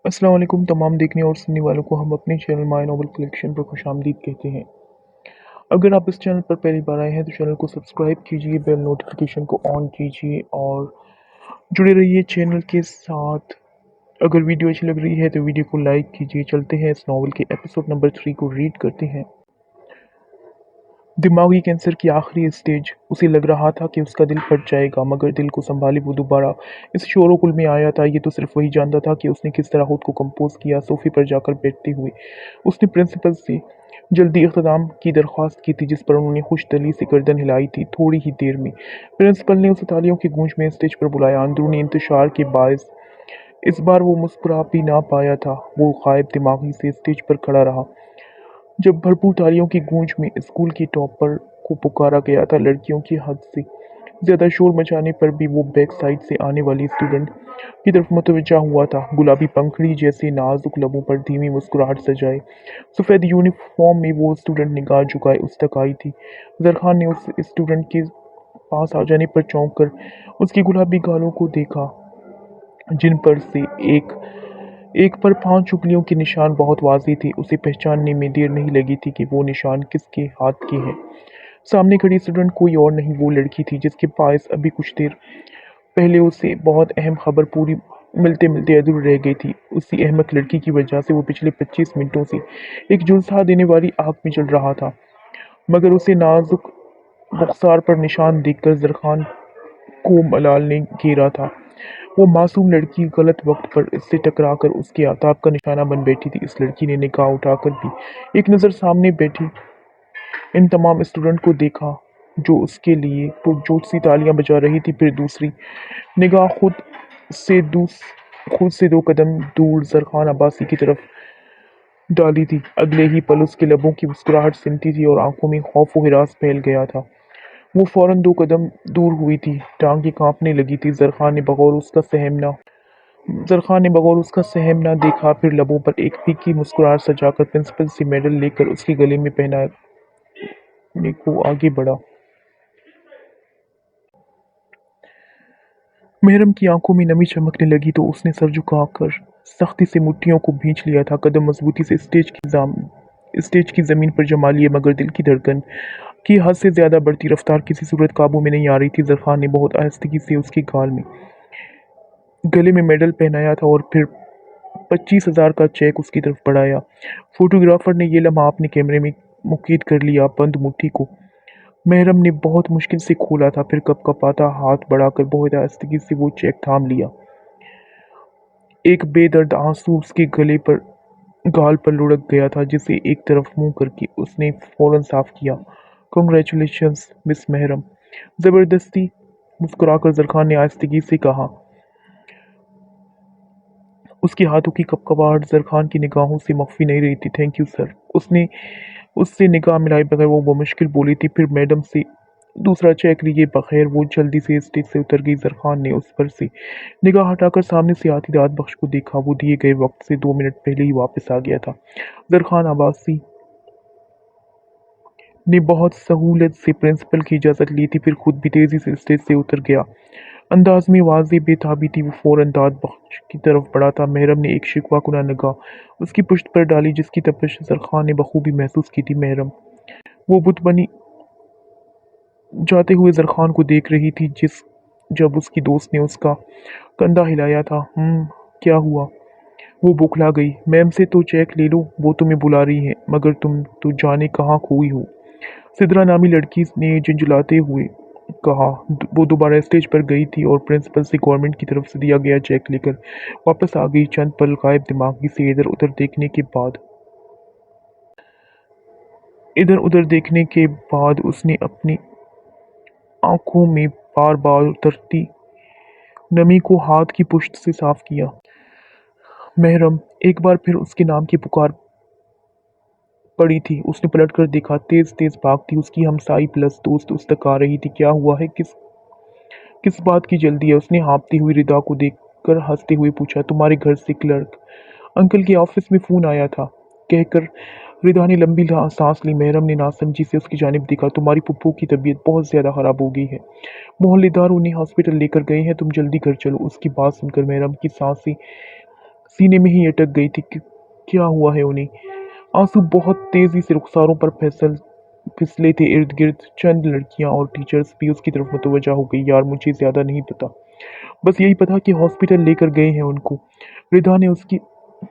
अस्सलाम वालेकुम तमाम देखने और सुनने वालों को हम अपने चैनल माय नॉवल कलेक्शन पर खुशामदीद कहते हैं। अगर आप इस चैनल पर पहली बार आए हैं तो चैनल को सब्सक्राइब कीजिए, बेल नोटिफिकेशन को ऑन कीजिए और जुड़े रहिए चैनल के साथ। अगर वीडियो अच्छी लग रही है तो वीडियो को लाइक कीजिए। चलते हैं इस नॉवल के एपिसोड नंबर 3 को रीड करते हैं। दिमागी कैंसर की आखिरी स्टेज। उसे लग रहा था कि उसका दिल फट जाएगा, मगर दिल को संभाले वो दोबारा इस शोरगुल में आया था। ये तो सिर्फ वही जानता था कि उसने किस तरह खुद को कंपोज किया। सोफे पर जाकर बैठते हुए उसने प्रिंसिपल से जल्दी इख्तिताम की दरख्वास्त की थी, जिस पर उन्होंने खुश दिली से गर्दन हिलाई थी। थोड़ी ही देर में प्रिंसिपल ने उसे तालियों की गूंज में स्टेज पर बुलाया। अंदरूनी इंतशार के बायस इस बार वो मुस्कुरा भी ना पाया था। वो गायब दिमागी से स्टेज पर खड़ा रहा जब भरपूर तालियों की गूंज में स्कूल की टॉपर को पुकारा गया था। लड़कियों की हद से ज्यादा शोर मचाने पर भी वो बैक साइड से आने वाली स्टूडेंट की तरफ मुतवज्जा हुआ था। गुलाबी पंखड़ी जैसे नाजुक लबों पर धीमी मुस्कुराहट सजाए सफेद यूनिफॉर्म में वो स्टूडेंट निगाह झुकाए उस तक आई थी। जरखान ने उस स्टूडेंट के पास आ जाने पर चौंक कर उसकी गुलाबी गालों को देखा, जिन पर से एक एक पर 5 उंगलियों के निशान बहुत वाज़ेह थे। उसे पहचानने में देर नहीं लगी थी कि वो निशान किसके हाथ के हैं। सामने खड़ी स्टूडेंट कोई और नहीं, वो लड़की थी जिसके पास अभी कुछ देर पहले उसे बहुत अहम खबर पूरी मिलते मिलते अधूरी रह गई थी। उसी अहमक लड़की की वजह से वो पिछले 25 मिनटों से एक झुलसा देने वाली आग में जल रहा था। मगर उसे नाजुक रुखसार पर निशान देखकर जरखान को मलाल ने घेरा था। वो मासूम लड़की गलत वक्त पर इससे टकराकर उसके आताब का निशाना बन बैठी थी। इस लड़की ने निगाह उठाकर भी एक नज़र सामने बैठी इन तमाम स्टूडेंट को देखा, जो उसके लिए पुरजोर सी तालियां बजा रही थी। फिर दूसरी निगाह खुद से 2 कदम दूर जरखान अब्बासी की तरफ डाली थी। अगले ही पल उसके लबों की मुस्कुराहट सिमटी थी और आंखों में खौफ व हिरास फैल गया था। वो फौरन 2 कदम दूर हुई थी। टांगें कांपने लगी थी। जरखान ने बगौर उसका सहम ना देखा। फिर लबों पर एक फीकी मुस्कुराहट सजाकर प्रिंसिपल से मेडल लेकर उसके गले में पहनाने को आगे बढ़ा। महरम की आंखों में नमी चमकने लगी तो उसने सर झुकाकर सख्ती से मुट्ठियों को भींच लिया था। कदम मजबूती से स्टेज की जमीन पर जमा लिए, मगर दिल की धड़कन की हद से ज्यादा बढ़ती रफ्तार किसी सूरत काबू में नहीं आ रही थी। जरखान ने बहुत आहिस्तगी से उसके गले में मेडल पहनाया था और फिर 25,000 का चेक उसकी तरफ बढ़ाया। फोटोग्राफर ने ये लम्हा अपने कैमरे में मुकीद कर लिया। बंद मुट्ठी को महरम ने बहुत मुश्किल से खोला था, फिर कपकपाता हाथ बढ़ाकर बहुत आहिस्तगी से वो चेक थाम लिया। एक बेदर्द आंसू उसके गाल पर लुढ़क गया था, जिसे एक तरफ मुंह करके उसने फौरन साफ किया। कॉन्ग्रेचुलेशंस मिस महरम, जबरदस्ती मुस्कुराकर जरखान ने आहिस्तगी से कहा। उसके हाथों की कपकपाहट जरखान की निगाहों से मख्फी नहीं रही थी। थैंक यू सर, उसने उससे निगाह मिलाए बगैर वो मुश्किल बोली थी। फिर मैडम से दूसरा चेक लिए बगैर वो जल्दी से स्टेज से उतर गई। जरखान ने उस पर से निगाह हटाकर सामने से आती दाद बख्श को देखा। वो दिए गए वक्त से 2 मिनट पहले ही वापस आ गया था। जरखान अब्बासी ने बहुत सहूलत से प्रिंसिपल की इजाज़त ली थी, फिर खुद भी तेज़ी से स्टेज से उतर गया। अंदाज में वाज़ेह बेताबी थी। वो फौरन दाद बख्श की तरफ बढ़ा था। महरम ने एक शिकवा कुना निगाह उसकी पुश्त पर डाली, जिसकी तपिश जरखान ने बखूबी महसूस की थी। महरम वो बुत बनी जाते हुए जरखान को देख रही थी। जब उसकी दोस्त ने उसका कंधा हिलाया था। क्या हुआ? वो बौखला गई। मैम से तो चेक ले लो, वो तुम्हें बुला रही हैं। मगर तुम तो जाने कहाँ खोई हो, सिद्रा नामी लड़की ने झुंझलाते हुए कहा। वो दोबारा स्टेज पर गई थी और प्रिंसिपल से गवर्नमेंट की तरफ से दिया गया चेक लेकर वापस आ गई। चंद पल गायब दिमागी से इधर उधर देखने के बाद उसने अपनी आंखों में बार बार उतरती नमी को हाथ की पुश्त से साफ किया। महरम, एक बार फिर उसके नाम की पुकार पड़ी थी। उसने पलटकर देखा। तेज तेज भागती उसकी हमसाई प्लस दोस्त उस तक आ रही थी। क्या हुआ है? किस किस बात की जल्दी है? उसने हाँफती हुई रिदा को देखकर हंसते हुए पूछा। तुम्हारे घर से क्लर्क अंकल के ऑफिस में फोन आया था, कहकर रिदा ने लंबी सांस ली। महरम ने नासमझी से उसकी जानिब देखा। तुम्हारी पुप्पो की तबीयत बहुत ज्यादा खराब हो गई है, मोहल्लेदार उन्हें हॉस्पिटल लेकर गए हैं, तुम जल्दी घर चलो। उसकी बात सुनकर महरम की सांसें सीने में ही अटक गई थी कि क्या हुआ है उन्हें। आंसू बहुत तेजी से रुखसारों पर फिसले थे। इर्द गिर्द चंद लड़कियां और टीचर्स भी उसकी तरफ मुतवज्जा हो गई। यार मुझे ज्यादा नहीं पता, बस यही पता कि हॉस्पिटल लेकर गए हैं उनको। रिदा ने उसकी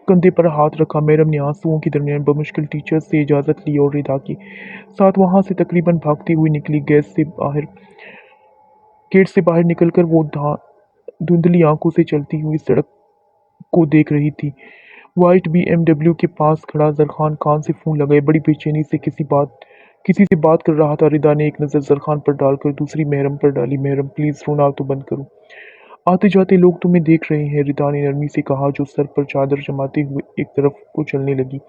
कंधे पर हाथ रखा। मैडम ने आंसुओं के दरमियान बमुश्किल टीचर से इजाजत ली और रिदा के साथ वहां से तकरीबन भागती हुई निकली। गेट से बाहर निकलकर वो धुंधली आंखों से चलती हुई सड़क को देख रही थी। व्हाइट बीएमडब्ल्यू के पास खड़ा जरखान कान से फोन लगाए बड़ी बेचैनी से किसी से बात कर रहा था। रिदा ने एक नज़र जरखान पर डालकर दूसरी महरम पर डाली। महरम प्लीज रोना तो बंद करो, आते जाते लोग तुम्हें देख रहे हैं, रिदा ने नरमी से कहा, जो सर पर चादर जमाते हुए एक तरफ को चलने लगी।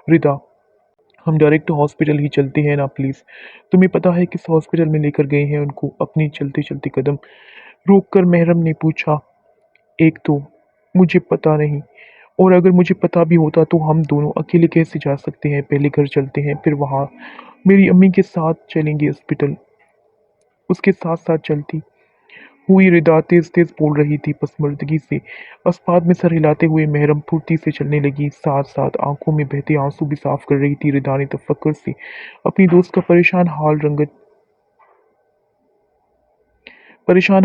रिदा, हम डायरेक्ट हॉस्पिटल ही चलते हैं ना प्लीज। तुम्हें पता है किस हॉस्पिटल में लेकर गए हैं उनको? अपनी चलते चलते कदम रोक कर महरम ने पूछा। एक तो मुझे पता नहीं, और अगर मुझे पता भी होता तो हम दोनों अकेले कैसे जा सकते हैं? पहले घर चलते हैं, फिर वहां मेरी अम्मी के साथ चलेंगे हॉस्पिटल। उसके साथ साथ चलती हुई रिदा तेज तेज बोल रही थी पसमर्दगी से। अस्पात में सर हिलाते हुए महरम फुर्ती से चलने लगी, साथ साथ आंखों में बहते आंसू भी साफ कर रही थी। रिदा ने तफक्कुर से अपनी दोस्त का परेशान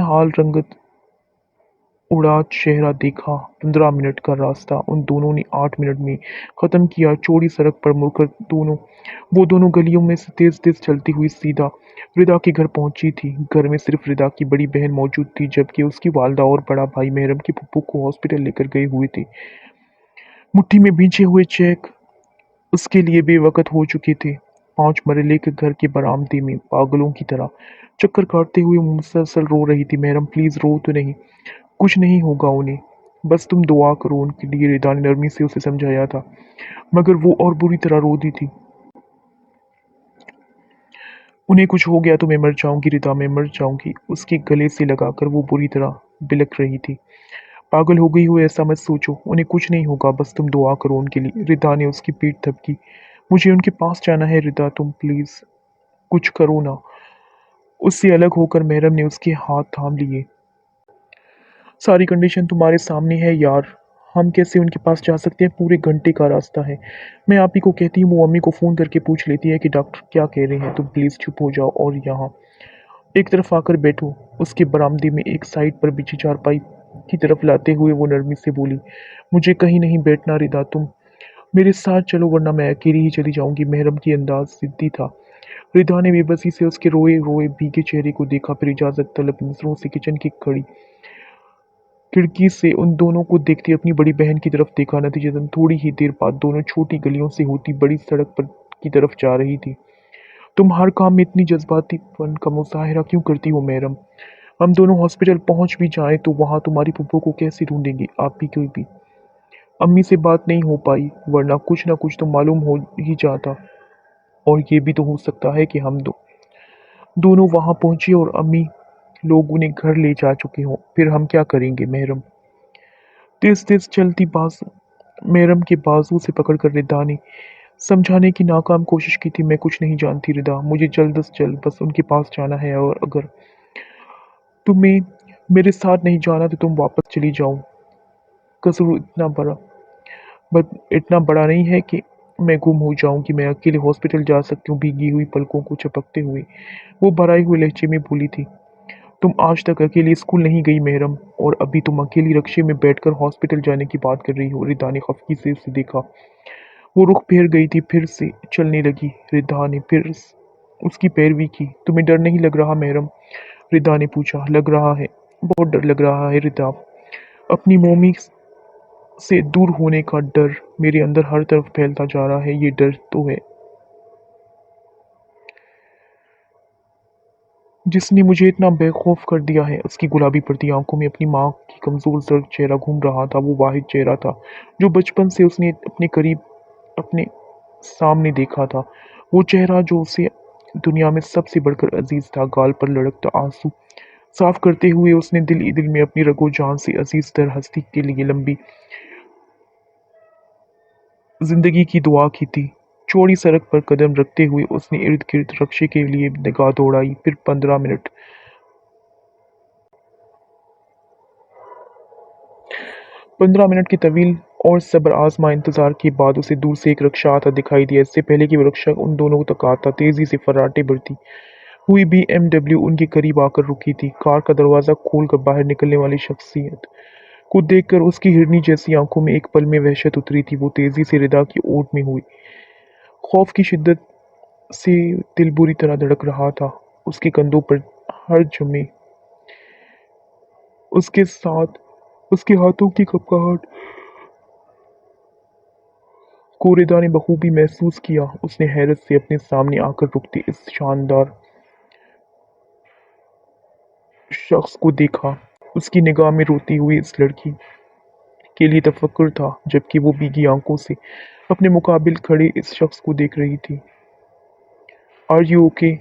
हाल रंगत उड़ा चेहरा देखा। 15 मिनट का रास्ता उन दोनों ने 8 मिनट में खत्म किया। चौड़ी सड़क पर मुड़कर वो दोनों गलियों में से तेज तेज चलती हुई सीधा रिदा के घर पहुंची थी। घर में सिर्फ रिदा की बड़ी बहन मौजूद थी, जबकि उसकी वालदा और बड़ा भाई महरम की पप्पू को हॉस्पिटल लेकर गए हुए थे। मुट्ठी में भींचे हुए चेक उसके लिए बेवकत हो चुके थे। 5 मरले के घर के बरामदे में पागलों की तरह चक्कर काटते हुए मुसलसल रो रही थी। महरम प्लीज रो तो नहीं, कुछ नहीं होगा उन्हें, बस तुम दुआ करो उनके लिए, रिदा ने नरमी से उसे समझाया था। मगर वो और बुरी तरह रो दी थी। उन्हें कुछ हो गया तो मैं मर जाऊंगी रिदा, मैं मर जाऊंगी। उसके गले से लगाकर वो बुरी तरह बिलख रही थी। पागल हो गई हो ऐसा मत सोचो, उन्हें कुछ नहीं होगा, बस तुम दुआ करो उनके लिए। रिदा ने उसकी पीठ थपकी। मुझे उनके पास जाना है रिदा, तुम प्लीज कुछ करो ना। उससे अलग होकर महरम ने उसके हाथ थाम लिए। सारी कंडीशन तुम्हारे सामने है यार, हम कैसे उनके पास जा सकते हैं? पूरे घंटे का रास्ता है। मैं आप ही को कहती हूँ, वो अम्मी को फ़ोन करके पूछ लेती है कि डॉक्टर क्या कह रहे हैं। तुम प्लीज़ चुप हो जाओ और यहाँ एक तरफ आकर बैठो। उसके बरामदे में एक साइड पर बिछी चारपाई की तरफ लाते हुए वो नरमी से बोली। मुझे कहीं नहीं बैठना रिदा, तुम मेरे साथ चलो वरना मैं अकेली ही चली जाऊंगी। महरम की अंदाज जिद्दी था। रिदा ने बेबसी से उसके रोए रोए भीगे चेहरे को देखा, फिर इजाजत तलब नजरों से किचन की कड़ी खिड़की से उन दोनों को देखती अपनी बड़ी बहन की तरफ देखा। नतीजतन थोड़ी ही देर बाद दोनों छोटी गलियों से होती बड़ी सड़क पर की तरफ जा रही थी। तुम हर काम में इतनी जज्बातीपन का मुजाहिरा क्यों करती हो महरम? हम दोनों हॉस्पिटल पहुंच भी जाएं तो वहां तुम्हारी पप्पू को कैसे ढूंढेंगे? आप भी कोई भी अम्मी से बात नहीं हो पाई, वरना कुछ ना कुछ तो मालूम हो ही जाता। और ये भी तो हो सकता है कि हम दोनों वहां पहुंचे और अम्मी लोग उन्हें घर ले जा चुके हों, फिर हम क्या करेंगे? महरम तेज तेज चलती बाजू महरम के बाजू से पकड़कर रिदा ने समझाने की नाकाम कोशिश की थी। मैं कुछ नहीं जानती रिदा, मुझे जल्द से जल्द बस उनके पास जाना है, और अगर तुम्हें मेरे साथ नहीं जाना तो तुम वापस चली जाओ। कसूर इतना बड़ा नहीं है कि मैं गुम हो जाऊंगी। मैं अकेले हॉस्पिटल जा सकती हूँ। भीगी हुई पलकों को झपकते हुए वो भराई हुए लहजे में बोली थी। तुम आज तक अकेली स्कूल नहीं गई महरम, और अभी तुम अकेली रिक्शे में बैठकर हॉस्पिटल जाने की बात कर रही हो। रिदा ने खफकी से उसे देखा। वो रुख फेर गई थी, फिर से चलने लगी। रिदा ने फिर उसकी पैरवी की। तुम्हें डर नहीं लग रहा महरम? रिदा ने पूछा। लग रहा है, बहुत डर लग रहा है रिदा। अपनी मोमी से दूर होने का डर मेरे अंदर हर तरफ फैलता जा रहा है। ये डर तो है जिसने मुझे इतना बेखौफ कर दिया है। उसकी गुलाबी पड़ती आंखों में अपनी माँ की कमजोर जर्द चेहरा घूम रहा था। वो वाहिद चेहरा था जो बचपन से उसने अपने करीब अपने सामने देखा था। वो चेहरा जो उसे दुनिया में सबसे बढ़कर अजीज था। गाल पर लड़कता आंसू साफ करते हुए उसने दिल ही दिल में अपनी रगो जान से अजीज तर हस्ती के लिए लंबी जिंदगी की दुआ की थी। चौड़ी सड़क पर कदम रखते हुए उसने इर्द गिर्द रक्शे के लिए निगाह दौड़ाई। फिर 15 मिनट की तवील اور صبر آزما انتظار کے بعد اسے دور سے ایک رکشہ آتا دکھائی دیا۔ اس سے پہلے کہ وہ رکشہ ان دونوں تک آتا، تیزی سے فراٹے بھرتی ہوئی BMW ان کے قریب آ کر رکی تھی۔ کار کا دروازہ کھول کر باہر نکلنے والی شخصیت کو دیکھ کر اس کی ہرنی جیسی آنکھوں میں ایک پل میں وحشت اتری تھی۔ وہ تیزی سے ردا کی اوٹ میں ہوئی۔ خوف کی شدت سے دل بری طرح دھڑک رہا تھا۔ اس کے کندھوں پر ہر جمے اس کے ساتھ اس کے ہاتھوں کی کپکپاہٹ کو ردا نے بخوبی محسوس کیا۔ اس نے حیرت سے اپنے سامنے آ کر رکتے اس شاندار شخص کو دیکھا۔ اس کی نگاہ میں روتی ہوئی اس لڑکی کے لیے تفکر تھا، جبکہ وہ بھیگی آنکھوں سے اپنے مقابل کھڑے اس شخص کو دیکھ رہی تھی۔ Are you okay?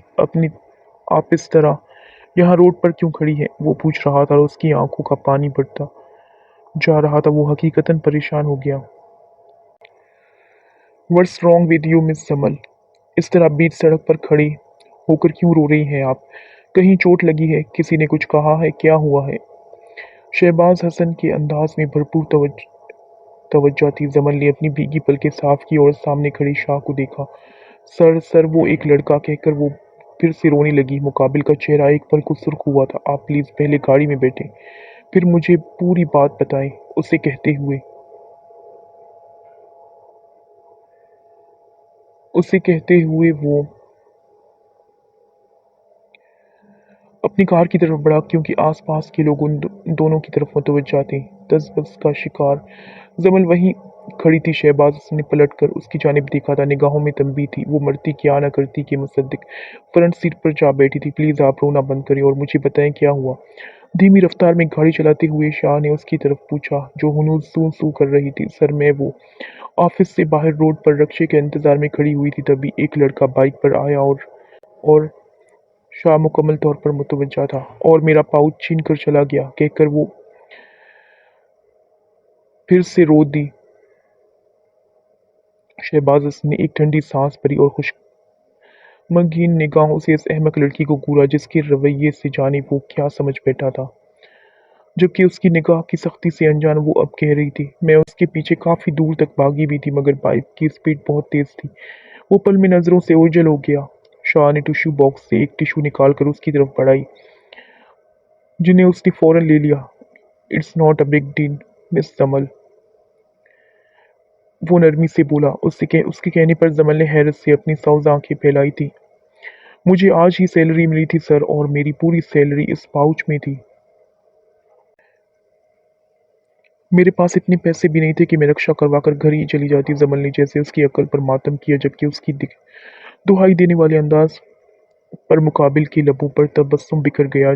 آپ اس طرح یہاں روڈ پر کیوں کھڑی ہیں؟ وہ پوچھ رہا تھا اور اس کی آنکھوں کا پانی بڑھتا جا رہا تھا۔ وہ حقیقتاً پریشان ہو گیا۔ واٹس رانگ ود یو مس جمل؟ اس طرح بیچ سڑک پر کھڑی ہو کر کیوں رو رہی ہیں آپ؟ کہیں چوٹ لگی ہے؟ کسی نے کچھ کہا ہے؟ کیا ہوا ہے؟ شہباز حسن کے انداز میں بھرپور توجہ تھی۔ جمل نے اپنی بھیگی پلکیں صاف کی اور سامنے کھڑی شاہ کو دیکھا۔ سر وہ ایک لڑکا کہہ کر وہ پھر سے رونے لگی۔ مقابل کا چہرہ ایک پل کو سرخ ہوا تھا۔ آپ پلیز پہلے گاڑی میں بیٹھیں، پھر مجھے پوری بات بتائیں۔ اسے کہتے ہوئے وہ اپنی کار کی طرف بڑھا، کیونکہ آس پاس کے لوگ ان دونوں کی طرف متوجہ تھے۔ تذبذب کا شکار جمل وہیں کھڑی تھی۔ شہباز نے پلٹ کر اس کی جانب دیکھا تھا۔ نگاہوں میں تنبیہ تھی۔ وہ مرتی کیا نہ کرتی کے مصدق فرنٹ سیٹ پر جا بیٹھی تھی۔ پلیز آپ رونا بند کریں اور مجھے بتائیں کیا ہوا؟ دھیمی رفتار میں گاڑی چلاتے ہوئے شاہ نے اس کی طرف پوچھا، جو ہنوز سو کر رہی تھی۔ سر میں وہ آفس سے باہر روڈ پر رکشے کے انتظار میں کھڑی ہوئی تھی، تبھی ایک لڑکا بائیک پر آیا اور شاہ مکمل طور پر متوجہ تھا۔ اور میرا پاؤچ چھین کر چلا گیا، کہہ کر وہ پھر سے رو دی۔ شہباز حسن نے ایک ٹھنڈی سانس بھری اور خشمگین نگاہوں سے اس احمق لڑکی کو گھورا، جس کے رویے سے جانے وہ کیا سمجھ بیٹھا تھا۔ جبکہ اس کی نگاہ کی سختی سے انجان وہ اب کہہ رہی تھی، میں اس کے پیچھے کافی دور تک بھاگی بھی تھی، مگر بائک کی سپیڈ بہت تیز تھی۔ وہ پل میں نظروں سے اوجھل ہو گیا۔ شاہ نے ٹشو باکس سے ایک ٹشو نکال کر اس کی طرف بڑھائی، جنہیں اس نے فوراً لے لیا۔ It's not a big deal miss Jamal, وہ نرمی سے بولا۔ اس کے کہنے پر جمل نے حیرت سے اپنی سبز آنکھیں پھیلائی تھی۔ مجھے آج ہی سیلری ملی تھی سر، اور میری پوری سیلری اس پاؤچ میں تھی۔ میرے پاس اتنے پیسے بھی نہیں تھے کہ میں رکشہ کروا کر گھر ہی چلی جاتی۔ جمل نے جیسے اس کی عقل پر ماتم کیا، جبکہ اس کی دہائی دینے والے انداز پر مقابل کے لبوں پر تبسم بکھر گیا،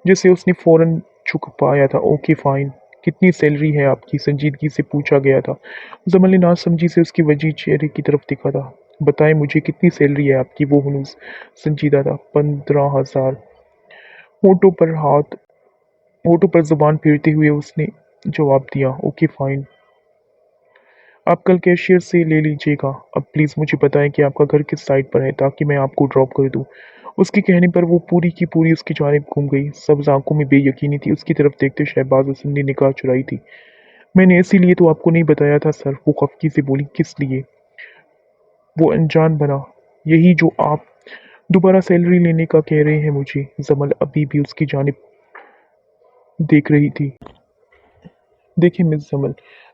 جسے اس نے فوراً چھپ پایا تھا۔ اوکے فائن، کتنی سیلری ہے آپ کی؟ سنجیدگی سے پوچھا گیا تھا۔ جمل نے ناسمجھی سے اس کے وجیح چہرے کی طرف دیکھا تھا۔ بتائیں مجھے کتنی سیلری ہے آپ کی؟ وہ ہنوز سنجیدہ تھا۔ 15,000۔ ہونٹوں پر زبان پھیرتے ہوئے اس نے جواب دیا۔ اوکے فائن، آپ کل کیشیئر سے لے لیجیے گا۔ اب پلیز مجھے بتائیں کہ آپ کا گھر کس سائٹ پر ہے، تاکہ میں آپ کو ڈراپ کر دوں۔ اس کے کہنے پر وہ پوری کی پوری اس کی جانب گھوم گئی۔ سبز آنکھوں میں بے یقینی تھی۔ اس کی طرف دیکھتے شہباز حسن نے نگاہ چرائی تھی۔ میں نے اسی لیے تو آپ کو نہیں بتایا تھا سر، وہ خفگی سے بولی۔ کس لیے؟ وہ انجان بنا، یہی جو آپ دوبارہ سیلری لینے کا کہہ رہے ہیں مجھے۔ جمل ابھی بھی اس کی جانب دیکھ رہی تھی۔ دیکھیں مس جمل،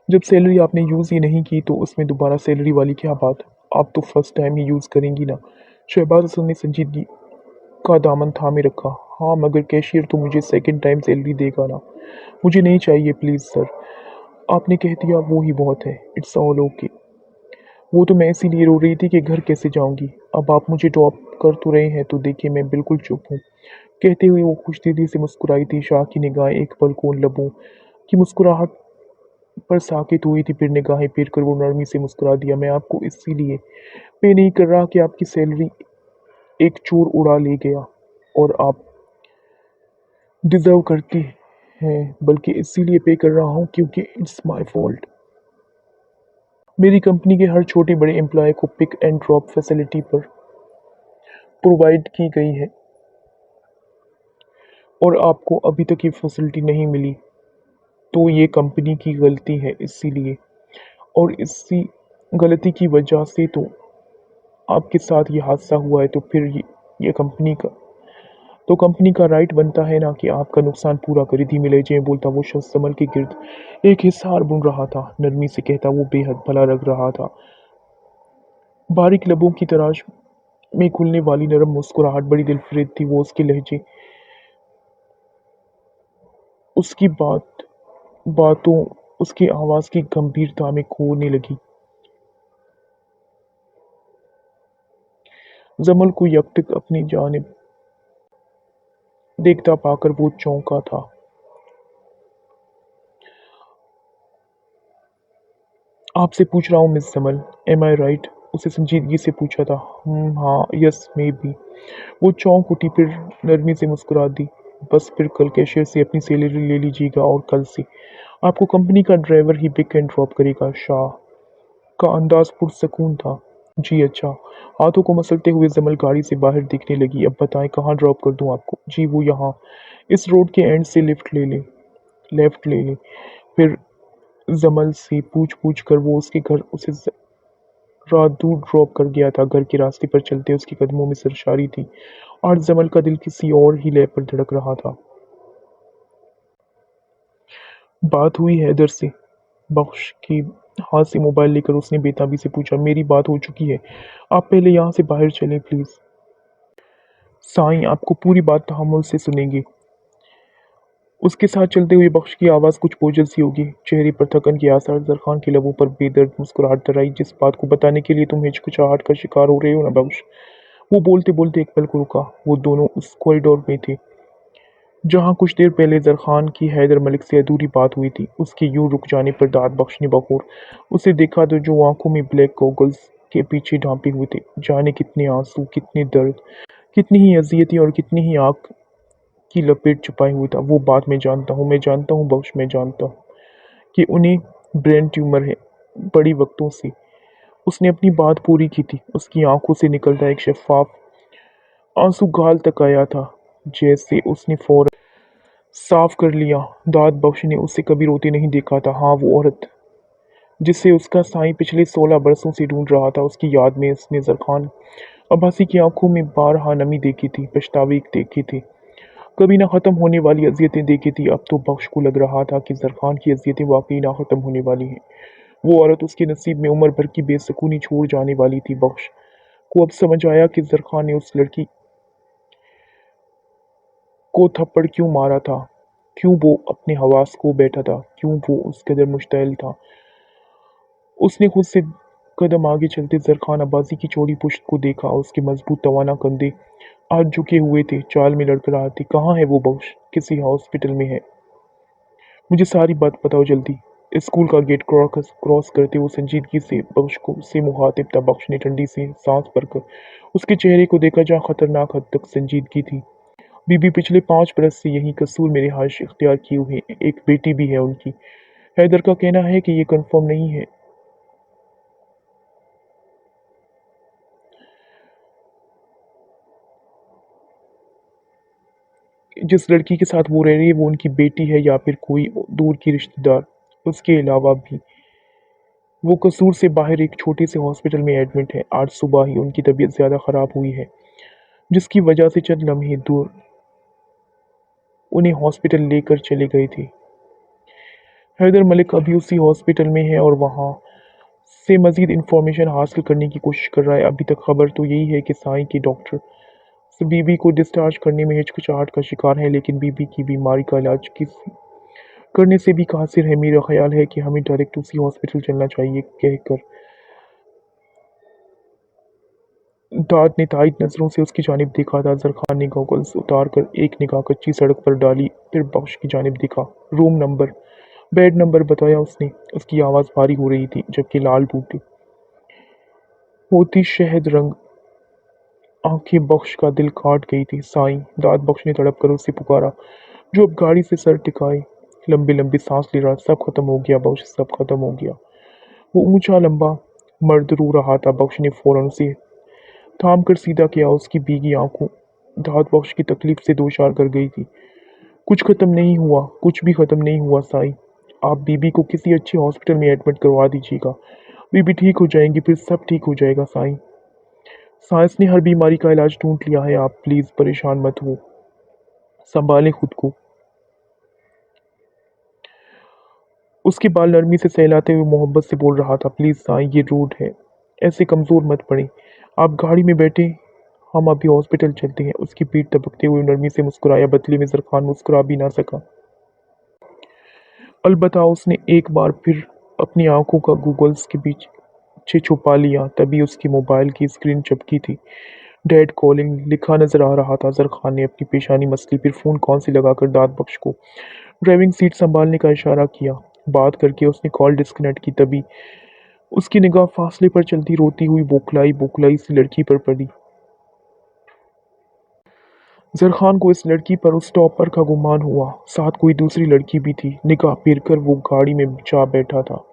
جب سیلری آپ نے یوز ہی نہیں کی تو اس میں دوبارہ سیلری والی کیا بات؟ آپ تو فرسٹ ٹائم ہی یوز کریں گی نا؟ شہباز حسن نے سنجیدگی کا دامن تھامے رکھا۔ ہاں مگر کیشیئر تو مجھے سیکنڈ ٹائم سیلری دے گا نا؟ مجھے نہیں چاہیے پلیز سر، آپ نے کہہ دیا وہ ہی بہت ہے۔ It's all okay. وہ تو میں اسی لیے رو رہی تھی کہ گھر کیسے جاؤں گی۔ اب آپ مجھے ڈراپ کر تو رہے ہیں، تو دیکھیں میں بالکل چپ ہوں۔ کہتے ہوئے وہ خوش دلی سے مسکرائی تھی۔ شاہ کی نگاہیں ایک پل کو ان لبوں کی مسکراہٹ پر ساکت ہوئی تھی، پھر نگاہیں پھیر کر وہ نرمی سے مسکرا دیا۔ میں آپ کو اسی لیے پے نہیں کر رہا کہ آپ کی سیلری ایک چور اڑا لے گیا اور آپ ڈیزرو کرتی ہیں، بلکہ اسی لیے پے کر رہا ہوں کیونکہ اٹس مائی فالٹ۔ میری کمپنی کے ہر چھوٹے بڑے امپلائی کو pick and drop facility provide کی گئی ہے، اور آپ کو ابھی تک یہ فیسلٹی نہیں ملی۔ तो ये कंपनी की गलती है इसीलिए, और इसी गलती की वजह से तो आपके साथ ये हादसा हुआ है, तो फिर ये कंपनी का राइट बनता है ना कि आपका नुकसान पूरा करे। धीमे लहजे में बोलता वो शख्स संभल के गिर्द एक हिसार बुन रहा था। नरमी से कहता वो बेहद भला लग रहा था। बारीक लबों की तराश में खुलने वाली नरम मुस्कुराहट बड़ी दिलफरेब थी। वो उसके लहजे, उसकी बातों, उसकी आवाज की गंभीरता में खोने लगी। जमल को यकटक अपनी जानिब देखता पाकर वो चौंका था। आपसे पूछ रहा हूँ मिस जमल, एम आई राइट? उसे संजीदगी से पूछा था। हाँ, यस मे बी। वो चौंक उठी, फिर नरमी से मुस्कुरा दी। बस फिर कल कैशियर से अपनी सैलरी ले लीजिएगा और कल से आपको कंपनी का ड्राइवर ही पिक एंड ड्रॉप करेगा। शाह का अंदाज पुरसकून था। जी अच्छा। हाथों को मसलते हुए जमल गाड़ी से बाहर दिखने लगी। अब बताएं कहाँ ड्रॉप कर दूं आपको? जी वो यहाँ, इस रोड के एंड से लेफ्ट ले लें। फिर जमल से पूछ कर वो उसके घर उसे रात दूर ड्रॉप कर गया था। घर के रास्ते पर चलते उसके कदमों में सरशारी थी और जमल का दिल किसी और ही लय पर धड़क रहा था। बात हुई हैदर से? बख्श के हाथ से मोबाइल लेकर उसने बेताबी से पूछा। मेरी बात हो चुकी है, आप पहले यहाँ से बाहर चलें प्लीज। साईं आपको पूरी बात तहम्मुल से सुनेंगे। उसके साथ चलते हुए बख्श की आवाज़ कुछ बोझल सी होगी। चेहरे पर थकन के आसार, जरखान के लबों पर बेदर्द मुस्कुराहट तराई। जिस बात को बताने के लिए तुम हिचकिचाहट का शिकार हो रहे हो ना बख्श। वो बोलते बोलते एक पल को रुका। वो दोनों उस कॉरिडोर में थे जहाँ कुछ देर पहले जरखान की हैदर मलिक से अधूरी बात हुई थी। उसके यूं रुक जाने पर दाद बख्श ने बखौर उसे देखा तो जो आंखों में ब्लैक गॉगल्स के पीछे ढांपे हुए थे। जाने कितने आंसू, कितने दर्द, कितनी ही अजियतें और कितनी ही आग की लपेट छुपाए हुए था। वो बात मैं जानता हूँ बख्श, मैं जानता हूँ कि उन्हें ब्रेन ट्यूमर है बड़ी वक्तों से। उसने अपनी बात पूरी की थी। उसकी आंखों से निकलता एक शफाफ आंसू गाल तक आया था, जैसे उसने फौरन साफ कर लिया। दाद बख्श ने उसे कभी रोते नहीं देखा था। हाँ, वो औरत जिसे उसका साईं पिछले 16 बरसों से ढूंढ रहा था, उसकी याद में उसने जरखान अब्बासी की आंखों में बारहा नमी देखी थी, पछतावे देखे थे, कभी ना खत्म होने वाली अजियतें देखी थी। अब तो बख्श को लग रहा था कि जरखान की अजियतें वाकई ना खत्म होने वाली हैं। वो औरत उसके नसीब में उम्र भर की बेसुकूनी छोड़ जाने वाली थी। बख्श को अब समझ आया कि जरखान ने उस लड़की को थप्पड़ क्यों मारा था, क्यों वो अपने हवास खो बैठा था, क्यों वो उस कदर मुश्तइल था। उसने खुद से कदम आगे चलते जरखान अब्बासी की चौड़ी पुश्त को देखा। उसके मजबूत तवाना कंधे आज झुके हुए थे, चाल में लड़खड़ाहट थी। कहाँ है वो बख्श? किसी हॉस्पिटल में है। मुझे सारी बात बताओ जल्दी। स्कूल का गेट क्रॉस करते वो संजीदगी से बख्श को से मुखातिब था। बख्श ने ठंडी सी सांस भरकर उसके चेहरे को देखा जहाँ खतरनाक हद तक संजीदगी थी। बीबी पिछले 5 बरस से यहीं कसूर में रिहाइश इख्तियार किए हुए हैं। एक बेटी भी है उनकी। हैदर का कहना है कि ये कंफर्म नहीं है। जिस लड़की के साथ वो रह रही है वो उनकी बेटी है या फिर कोई दूर की रिश्तेदार। उसके अलावा भी वो कसूर से बाहर एक छोटे से हॉस्पिटल में एडमिट है। आज सुबह ही उनकी तबीयत ज्यादा खराब हुई है, जिसकी वजह से चंद लम्हे दूर उन्हें हॉस्पिटल लेकर चले गए थे। हैदर मलिक अभी उसी हॉस्पिटल में है और वहाँ से मजीद इंफॉर्मेशन हासिल करने की कोशिश कर रहा है। अभी तक खबर तो यही है कि साईं के डॉक्टर बीबी को डिस्चार्ज करने में हिचकिचाहट का शिकार है, लेकिन बीबी की बीमारी का इलाज करने से भी कासिर है। मेरा ख्याल है कि हमें डायरेक्ट उसी हॉस्पिटल चलना चाहिए। कहकर दाद ने ताइद नजरों से उसकी जानिब देखा था। जरखान ने गॉगल्स उतार कर एक निगाह कच्ची सड़क पर डाली, फिर बख्श की जानिब देखा। रूम नंबर, बेड नंबर बताया उसने। उसकी आवाज़ भारी हो रही थी, जबकि लाल बूटी होती शहद रंग आंखें बख्श का दिल काट गई थी। साईं, दाद बख्श ने तड़प कर उससे पुकारा, जो अब गाड़ी से सर टिकाए लंबी लंबी सांस ले रहा। सब खत्म हो गया बख्श, सब खत्म हो गया। वो ऊंचा लंबा मर्द रो रहा था। बख्श ने फौरन उसे थाम कर सीधा किया। उसकी भीगी आंखों दाद बख्श की तकलीफ से दो चार कर गई थी। कुछ खत्म नहीं हुआ, कुछ भी खत्म नहीं हुआ साईं। आप बीबी को किसी अच्छे हॉस्पिटल में एडमिट करवा दीजिएगा। बीबी ठीक हो जाएंगी, फिर सब ठीक हो जाएगा साईं। साइंस ने हर बीमारी का इलाज ढूंढ लिया है, आप प्लीज परेशान मत हो, संभालें खुद को। उसके बाल नरमी से सहलाते हुए मोहब्बत से बोल रहा था, प्लीज साईं, ये रोड है, ऐसे कमजोर मत पड़े। आप गाड़ी में बैठे, हम अभी हॉस्पिटल चलते हैं। उसकी पीठ दबकते हुए नरमी से मुस्कुराया। बदले में जरखान मुस्कुरा भी ना सका। अलबत्ता उसने एक बार फिर अपनी आंखों का गूगल्स के पीछे छुपा लिया। तभी उसकी मोबाइल की स्क्रीन चमकी थी। डैड कॉलिंग लिखा नजर आ रहा था। जरखान ने अपनी पेशानी मसली, फिर फोन कौन सी लगाकर दाद बख्श को ड्राइविंग सीट संभालने का इशारा किया। बात करके उसने कॉल डिस्कनेक्ट की। तभी उसकी निगाह फासले पर चलती रोती हुई बौखलाई बौखलाई सी लड़की पर पड़ी। जरखान को इस लड़की पर उस टॉपर का गुमान हुआ। साथ कोई दूसरी लड़की भी थी। निगाह फेर कर वो गाड़ी में जा बैठा था।